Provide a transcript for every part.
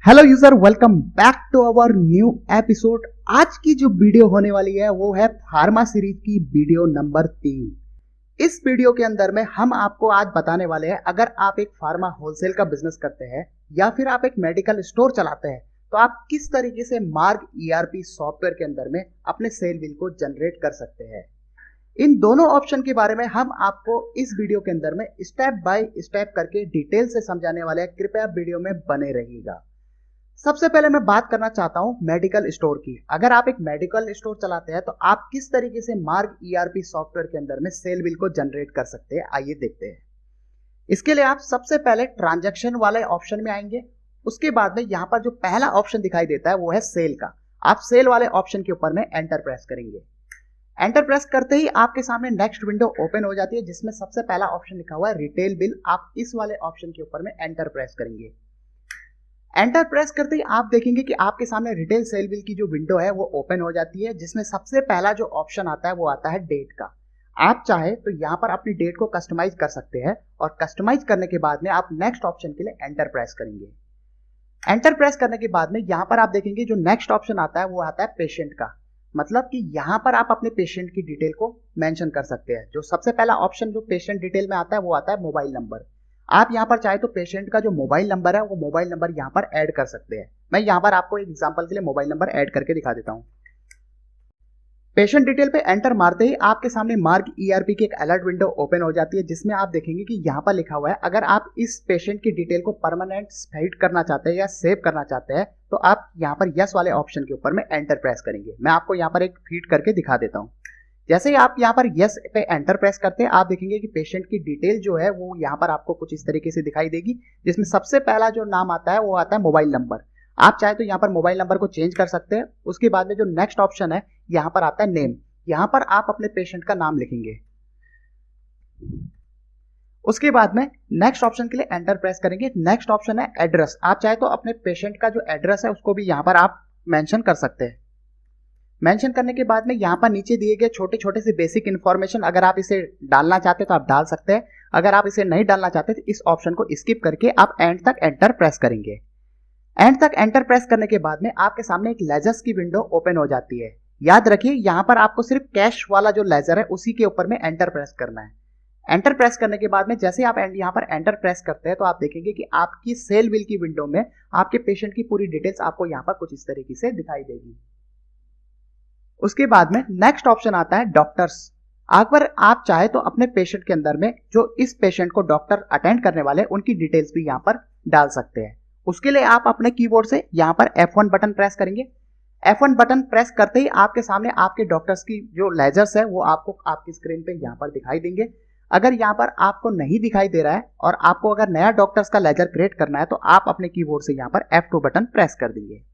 Hello user, welcome back to our new episode. आज की जो वीडियो होने वाली है वो है फार्मा सीरीज की वीडियो नंबर 3। इस वीडियो के अंदर में हम आपको आज बताने वाले हैं, अगर आप एक फार्मा होलसेल का बिजनेस करते हैं या फिर आप एक मेडिकल स्टोर चलाते हैं तो आप किस तरीके से मार्ग ईआरपी सॉफ्टवेयर के अंदर में अपने सेल बिल को जनरेट कर सकते हैं। इन दोनों ऑप्शन के बारे में हम आपको इस वीडियो के अंदर में स्टेप बाय स्टेप करके डिटेल से समझाने वाले हैं। कृपया वीडियो में बने रहिएगा। सबसे पहले मैं बात करना चाहता हूं मेडिकल स्टोर की। अगर आप एक मेडिकल स्टोर चलाते हैं तो आप किस तरीके से मार्ग ईआरपी सॉफ्टवेयर के अंदर में सेल बिल को जनरेट कर सकते हैं, आइए देखते हैं। इसके लिए आप सबसे पहले ट्रांजैक्शन वाले ऑप्शन में आएंगे। उसके बाद में यहां पर जो पहला ऑप्शन दिखाई देता है वो है सेल का। आप सेल वाले ऑप्शन के ऊपर में एंटर प्रेस करेंगे। एंटर प्रेस करते ही आपके सामने नेक्स्ट विंडो ओपन हो जाती है, जिसमें सबसे पहला ऑप्शन लिखा हुआ है रिटेल बिल। आप इस वाले ऑप्शन के ऊपर में एंटर प्रेस करेंगे। एंटर प्रेस करते ही आप देखेंगे कि आपके सामने रिटेल सेल बिल की जो विंडो है वो ओपन हो जाती है, जिसमें सबसे पहला जो ऑप्शन आता है वो आता है डेट का। आप चाहे तो यहाँ पर अपनी डेट को कस्टमाइज कर सकते हैं और कस्टमाइज करने के बाद में आप नेक्स्ट ऑप्शन के लिए एंटर प्रेस करेंगे। एंटर प्रेस करने के बाद में यहाँ पर आप देखेंगे जो नेक्स्ट ऑप्शन आता है वो आता है पेशेंट का। मतलब कि यहाँ पर आप अपने पेशेंट की डिटेल को मेंशन कर सकते हैं। जो सबसे पहला ऑप्शन जो पेशेंट डिटेल में आता है वो आता है मोबाइल नंबर। आप यहाँ पर चाहे तो पेशेंट का जो मोबाइल नंबर है वो मोबाइल नंबर यहाँ पर ऐड कर सकते हैं। मैं यहाँ पर आपको एक एग्जांपल के लिए मोबाइल नंबर ऐड करके दिखा देता हूँ। पेशेंट डिटेल पे एंटर मारते ही आपके सामने मार्ग ईआरपी की एक अलर्ट विंडो ओपन हो जाती है, जिसमें आप देखेंगे कि यहाँ पर लिखा हुआ है अगर आप इस पेशेंट की डिटेल को परमानेंट फीड करना चाहते हैं या सेव करना चाहते हैं तो आप यहाँ पर यस वाले ऑप्शन के ऊपर में एंटर प्रेस करेंगे। मैं आपको यहाँ पर एक फीड करके दिखा देता हूँ। जैसे ही आप यहाँ पर यस पे एंटर प्रेस करते हैं आप देखेंगे कि पेशेंट की डिटेल जो है वो यहाँ पर आपको कुछ इस तरीके से दिखाई देगी, जिसमें सबसे पहला जो नाम आता है वो आता है मोबाइल नंबर। आप चाहे तो यहाँ पर मोबाइल नंबर को चेंज कर सकते हैं। उसके बाद में जो नेक्स्ट ऑप्शन है यहाँ पर आता है नेम। यहाँ पर आप अपने पेशेंट का नाम लिखेंगे। उसके बाद में नेक्स्ट ऑप्शन के लिए एंटर प्रेस करेंगे। नेक्स्ट ऑप्शन है एड्रेस। आप चाहे तो अपने पेशेंट का जो एड्रेस है उसको भी यहाँ पर आप मेंशन कर सकते हैं। मेंशन करने के बाद में यहाँ पर नीचे दिए गए छोटे छोटे से बेसिक इन्फॉर्मेशन अगर आप इसे डालना चाहते हैं तो आप डाल सकते हैं। अगर आप इसे नहीं डालना चाहते तो इस ऑप्शन को स्किप करके आप एंड तक एंटर प्रेस करेंगे। एंड तक एंटर प्रेस करने के बाद में आपके सामने एक लेजर्स की विंडो ओपन हो जाती है। याद रखिए यहाँ पर आपको सिर्फ कैश वाला जो लेजर है उसी के ऊपर में एंटर प्रेस करना है। एंटर प्रेस करने के बाद में जैसे आप यहाँ पर एंटर प्रेस करते हैं तो आप देखेंगे कि आपकी सेल बिल की विंडो में आपके पेशेंट की पूरी डिटेल्स आपको यहाँ पर कुछ इस तरीके से दिखाई देगी। उसके बाद में नेक्स्ट ऑप्शन आता है डॉक्टर्स। अगर आप चाहे तो अपने पेशेंट के अंदर में जो इस पेशेंट को डॉक्टर अटेंड करने वाले उनकी डिटेल्स भी यहाँ पर डाल सकते हैं। उसके लिए आप अपने कीबोर्ड से यहाँ पर F1 बटन प्रेस करेंगे। F1 बटन प्रेस करते ही आपके सामने आपके डॉक्टर्स की जो लेजर्स है वो आपको आपकी स्क्रीन पे यहाँ पर दिखाई देंगे। अगर यहाँ पर आपको नहीं दिखाई दे रहा है और आपको अगर नया डॉक्टर्स का लेजर क्रिएट करना है तो आप अपने कीबोर्ड से यहाँ पर F2 बटन प्रेस कर देंगे।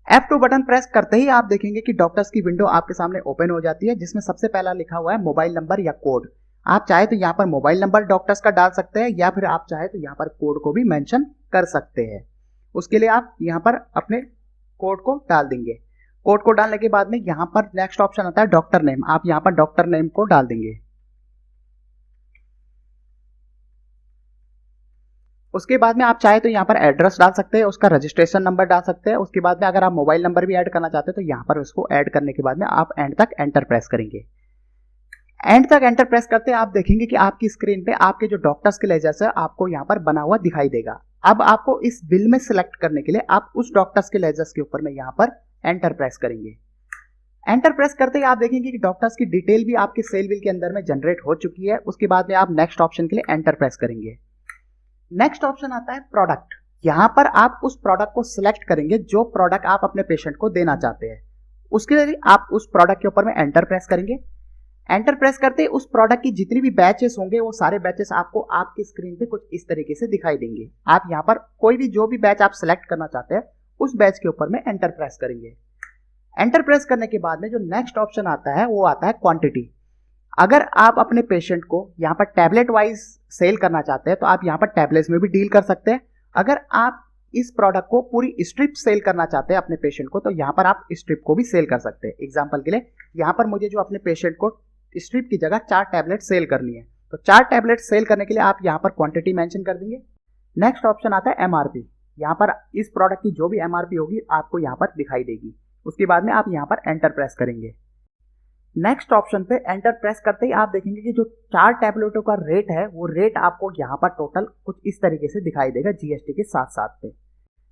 F2 बटन प्रेस करते ही आप देखेंगे कि डॉक्टर्स की विंडो आपके सामने ओपन हो जाती है, जिसमें सबसे पहला लिखा हुआ है मोबाइल नंबर या कोड। आप चाहे तो यहाँ पर मोबाइल नंबर डॉक्टर्स का डाल सकते हैं या फिर आप चाहे तो यहाँ पर कोड को भी मेंशन कर सकते हैं। उसके लिए आप यहाँ पर अपने कोड को डाल देंगे। कोड को डालने के बाद में यहाँ पर नेक्स्ट ऑप्शन आता है डॉक्टर नेम। आप यहाँ पर डॉक्टर नेम को डाल देंगे। उसके बाद में आप चाहे तो यहाँ पर एड्रेस डाल सकते हैं, उसका रजिस्ट्रेशन नंबर डाल सकते हैं। उसके बाद में अगर आप मोबाइल नंबर भी ऐड करना चाहते हैं तो यहाँ पर उसको ऐड करने के बाद में आप एंड तक एंटर प्रेस करेंगे। एंड तक एंटर प्रेस करते आप देखेंगे कि आपकी स्क्रीन पे आपके जो डॉक्टर्स के लेजर्स है आपको यहाँ पर बना हुआ दिखाई देगा। अब आपको इस बिल में सिलेक्ट करने के लिए आप उस डॉक्टर्स के लेजर्स के ऊपर में यहाँ पर एंटर प्रेस करेंगे। एंटर प्रेस करते ही आप देखेंगे कि डॉक्टर्स की डिटेल भी आपके सेल बिल के अंदर में जनरेट हो चुकी है। उसके बाद में आप नेक्स्ट ऑप्शन के लिए एंटर प्रेस करेंगे। नेक्स्ट ऑप्शन आता है प्रोडक्ट। यहां पर आप उस प्रोडक्ट को सिलेक्ट करेंगे जो प्रोडक्ट आप अपने पेशेंट को देना चाहते हैं। उसके लिए आप उस प्रोडक्ट के ऊपर में एंटर प्रेस करेंगे। एंटर प्रेस करते ही उस प्रोडक्ट की जितनी भी बैचेस होंगे वो सारे बैचेस आपको आपकी स्क्रीन पे कुछ इस तरीके से दिखाई देंगे। आप यहाँ पर कोई भी जो भी बैच आप सिलेक्ट करना चाहते हैं उस बैच के ऊपर में एंटर प्रेस करेंगे। एंटर प्रेस करने के बाद में जो नेक्स्ट ऑप्शन आता है वो आता है क्वांटिटी। अगर आप अपने पेशेंट को यहाँ पर टैबलेट वाइज सेल करना चाहते हैं तो आप यहाँ पर टैबलेट्स में भी डील कर सकते हैं। अगर आप इस प्रोडक्ट को पूरी स्ट्रिप सेल करना चाहते हैं अपने पेशेंट को तो यहाँ पर आप स्ट्रिप को भी सेल कर सकते हैं। एग्जांपल के लिए यहाँ पर मुझे जो अपने पेशेंट को स्ट्रिप की जगह 4 टैबलेट सेल करनी है तो 4 टैबलेट सेल करने के लिए आप यहाँ पर क्वांटिटी मेंशन कर देंगे। नेक्स्ट ऑप्शन आता है एमआरपी। यहाँ पर इस प्रोडक्ट की जो भी एमआरपी होगी आपको यहाँ पर दिखाई देगी। उसके बाद में आप यहाँ पर एंटर प्रेस करेंगे। नेक्स्ट ऑप्शन पे एंटर प्रेस करते ही आप देखेंगे कि जो 4 टैबलेटों का रेट है वो रेट आपको यहाँ पर टोटल कुछ इस तरीके से दिखाई देगा जीएसटी के साथ साथ पे।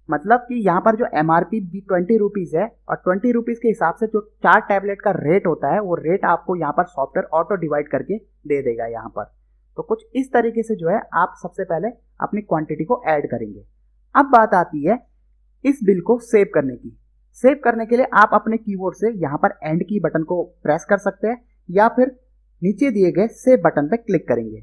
मतलब कि यहाँ पर जो एमआरपी भी 20 रुपीज़ है और 20 रुपीज़ के हिसाब से जो 4 टैबलेट का रेट होता है वो रेट आपको यहाँ पर सॉफ्टवेयर ऑटो डिवाइड करके दे देगा यहाँ पर। तो कुछ इस तरीके से जो है आप सबसे पहले अपनी क्वांटिटी को ऐड करेंगे। अब बात आती है इस बिल को सेव करने की। सेव करने के लिए आप अपने कीबोर्ड से यहाँ पर एंड की बटन को प्रेस कर सकते हैं या फिर नीचे दिए गए सेव बटन पर क्लिक करेंगे।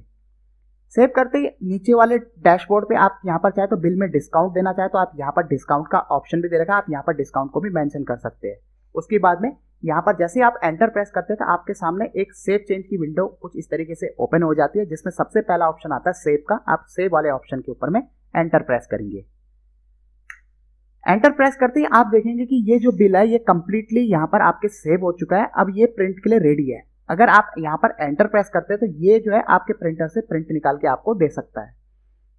सेव करते ही नीचे वाले डैशबोर्ड पे आप यहाँ पर चाहे तो बिल में डिस्काउंट देना चाहे तो आप यहाँ पर डिस्काउंट का ऑप्शन भी दे रखा है, आप यहाँ पर डिस्काउंट को भी मेंशन कर सकते हैं। उसके बाद में यहाँ पर जैसे आप एंटर प्रेस करते हैं तो आपके सामने एक सेव चेंज की विंडो कुछ इस तरीके से ओपन हो जाती है, जिसमें सबसे पहला ऑप्शन आता है सेव का। आप सेव वाले ऑप्शन के ऊपर में एंटर प्रेस करेंगे। एंटर प्रेस करते ही आप देखेंगे कि ये जो बिल है ये कंप्लीटली यहाँ पर आपके सेव हो चुका है। अब ये प्रिंट के लिए रेडी है। अगर आप यहाँ पर एंटर प्रेस करते हैं तो ये जो है आपके प्रिंटर से प्रिंट निकाल के आपको दे सकता है।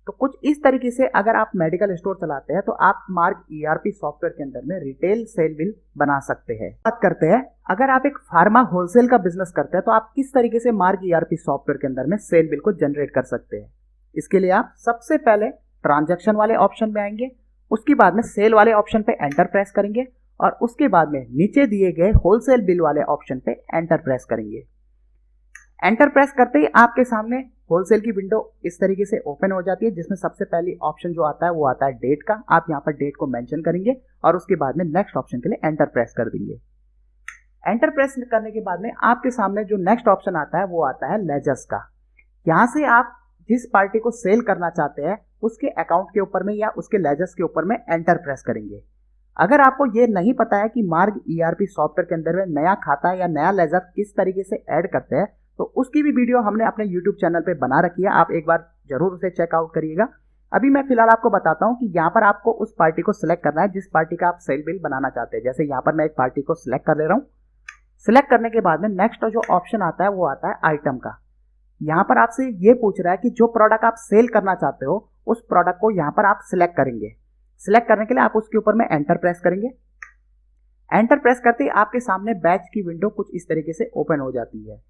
तो कुछ इस तरीके से अगर आप मेडिकल स्टोर चलाते हैं तो आप मार्ग ईआरपी सॉफ्टवेयर के अंदर में रिटेल सेल बिल बना सकते हैं। बात करते हैं अगर आप एक फार्मा होलसेल का बिजनेस करते हैं तो आप किस तरीके से मार्ग ईआरपी सॉफ्टवेयर के अंदर में सेल बिल को जनरेट कर सकते हैं। इसके लिए आप सबसे पहले ट्रांजैक्शन वाले ऑप्शन में आएंगे, उसके बाद में सेल वाले ऑप्शन पे एंटर प्रेस करेंगे और उसके बाद में नीचे दिए गए होलसेल बिल वाले ऑप्शन पे एंटर प्रेस करेंगे। एंटर प्रेस करते ही आपके सामने होलसेल की विंडो इस तरीके से ओपन हो जाती है, जिसमें सबसे पहली ऑप्शन जो आता है वो आता है डेट का। आप यहाँ पर डेट को मेंशन करेंगे और उसके बाद में नेक्स्ट ऑप्शन के लिए एंटर प्रेस कर देंगे। एंटर प्रेस करने के बाद में आपके सामने जो नेक्स्ट ऑप्शन आता है वो आता है लेजर्स का। यहाँ से आप जिस पार्टी को सेल करना चाहते हैं उसके अकाउंट के ऊपर में या उसके लेजर्स के ऊपर में एंटर प्रेस करेंगे। अगर आपको ये नहीं पता है कि मार्ग ईआरपी सॉफ्टवेयर के अंदर में नया खाता या नया लेजर किस तरीके से ऐड करते हैं तो उसकी भी वीडियो हमने अपने यूट्यूब चैनल पे बना रखी है, आप एक बार जरूर उसे चेकआउट करिएगा। अभी मैं फिलहाल आपको बताता हूँ कि यहाँ पर आपको उस पार्टी को सिलेक्ट करना है जिस पार्टी का आप सेल बिल बनाना चाहते हैं। जैसे यहाँ पर मैं एक पार्टी को सिलेक्ट कर ले रहा हूँ। सिलेक्ट करने के बाद में नेक्स्ट जो ऑप्शन आता है वो आता है आइटम का। यहाँ पर आपसे ये पूछ रहा है कि जो प्रोडक्ट आप सेल करना चाहते हो उस प्रोडक्ट को यहाँ पर आप सिलेक्ट करेंगे। सिलेक्ट करने के लिए आप उसके ऊपर में एंटर प्रेस करेंगे। एंटर प्रेस करते ही आपके सामने बैच की विंडो कुछ इस तरीके से ओपन हो जाती है।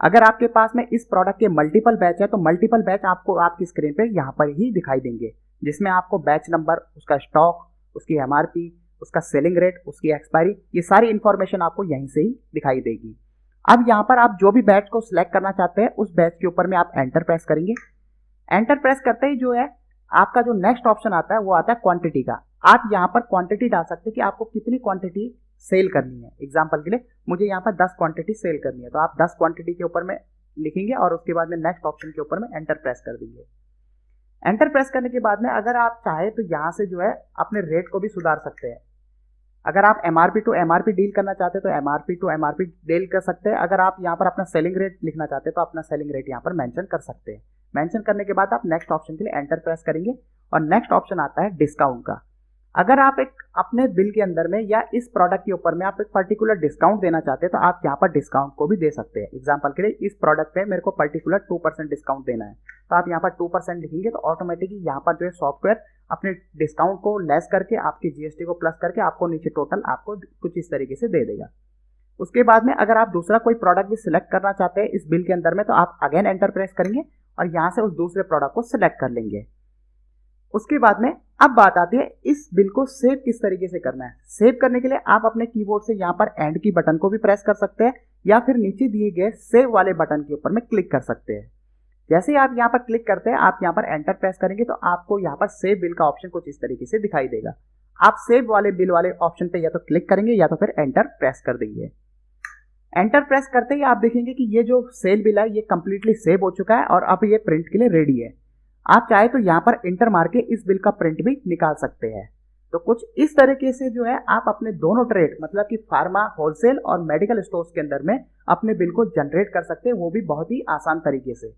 अगर आपके पास में इस प्रोडक्ट के मल्टीपल बैच है तो मल्टीपल बैच आपको आपकी स्क्रीन पे यहाँ पर ही दिखाई देंगे, जिसमें आपको बैच नंबर, उसका स्टॉक, उसकी एमआरपी, उसका सेलिंग रेट, उसकी एक्सपायरी, ये सारी इंफॉर्मेशन आपको यहीं से ही दिखाई देगी। अब यहाँ पर आप जो भी बैच को सिलेक्ट करना चाहते हैं उस बैच के ऊपर में आप एंटर प्रेस करेंगे। एंटर प्रेस करते ही जो है आपका जो नेक्स्ट ऑप्शन आता है वो आता है क्वांटिटी का। आप यहाँ पर क्वांटिटी डाल सकते हैं कि आपको कितनी क्वांटिटी सेल करनी है। एग्जांपल के लिए मुझे यहाँ पर 10 क्वांटिटी सेल करनी है तो आप 10 क्वांटिटी के ऊपर में लिखेंगे और उसके बाद में नेक्स्ट ऑप्शन के ऊपर में एंटर प्रेस कर देंगे। एंटर प्रेस करने के बाद में अगर आप चाहे तो यहाँ से जो है अपने रेट को भी सुधार सकते हैं। अगर आप एमआरपी टू एमआरपी डील करना चाहते हैं तो एमआरपी टू एमआरपी डील कर सकते हैं। अगर आप यहाँ पर अपना सेलिंग रेट लिखना चाहते हैं तो अपना सेलिंग रेट यहाँ पर मेंशन कर सकते हैं। मेंशन करने के बाद आप नेक्स्ट ऑप्शन के लिए एंटर प्रेस करेंगे और नेक्स्ट ऑप्शन आता है डिस्काउंट का। अगर आप एक अपने बिल के अंदर में या इस प्रोडक्ट के ऊपर में आप एक पर्टिकुलर डिस्काउंट देना चाहते हैं तो आप यहाँ पर डिस्काउंट को भी दे सकते हैं। एग्जांपल के लिए इस प्रोडक्ट पे मेरे को पर्टिकुलर 2% डिस्काउंट देना है तो आप यहाँ पर 2% लिखेंगे तो ऑटोमेटिकली यहाँ पर जो है सॉफ्टवेयर अपने डिस्काउंट को लेस करके आपकी जीएसटी को प्लस करके आपको नीचे टोटल आपको कुछ इस तरीके से दे देगा। उसके बाद में अगर आप दूसरा कोई प्रोडक्ट भी सिलेक्ट करना चाहते हैं इस बिल के अंदर में तो आप अगेन एंटर प्रेस करेंगे और यहाँ से उस दूसरे प्रोडक्ट को सिलेक्ट कर लेंगे। उसके बाद में अब बात आती है इस बिल को सेव किस तरीके से करना है। सेव करने के लिए आप अपने कीबोर्ड से यहाँ पर एंड की बटन को भी प्रेस कर सकते हैं या फिर नीचे दिए गए सेव वाले बटन के ऊपर में क्लिक कर सकते हैं। जैसे ही आप यहाँ पर क्लिक करते हैं आप यहाँ पर एंटर प्रेस करेंगे तो आपको यहाँ पर सेव बिल का ऑप्शन कुछ इस तरीके से दिखाई देगा। आप सेव वाले बिल वाले ऑप्शन पे या तो क्लिक करेंगे या तो फिर एंटर प्रेस कर देंगे। एंटर प्रेस करते ही आप देखेंगे कि ये जो सेल बिल है ये कंप्लीटली सेव हो चुका है और अब ये प्रिंट के लिए रेडी है। आप चाहे तो यहाँ पर इंटर मार के इस बिल का प्रिंट भी निकाल सकते हैं। तो कुछ इस तरीके से जो है आप अपने दोनों ट्रेड मतलब कि फार्मा, होलसेल और मेडिकल स्टोर्स के अंदर में अपने बिल को जनरेट कर सकते हैं, वो भी बहुत ही आसान तरीके से।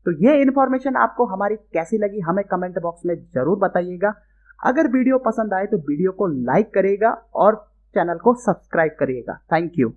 तो ये इन्फॉर्मेशन आपको हमारी कैसी लगी हमें कमेंट बॉक्स में जरूर बताइएगा। अगर वीडियो पसंद आए तो वीडियो को लाइक करिएगा और चैनल को सब्सक्राइब करिएगा। Thank you.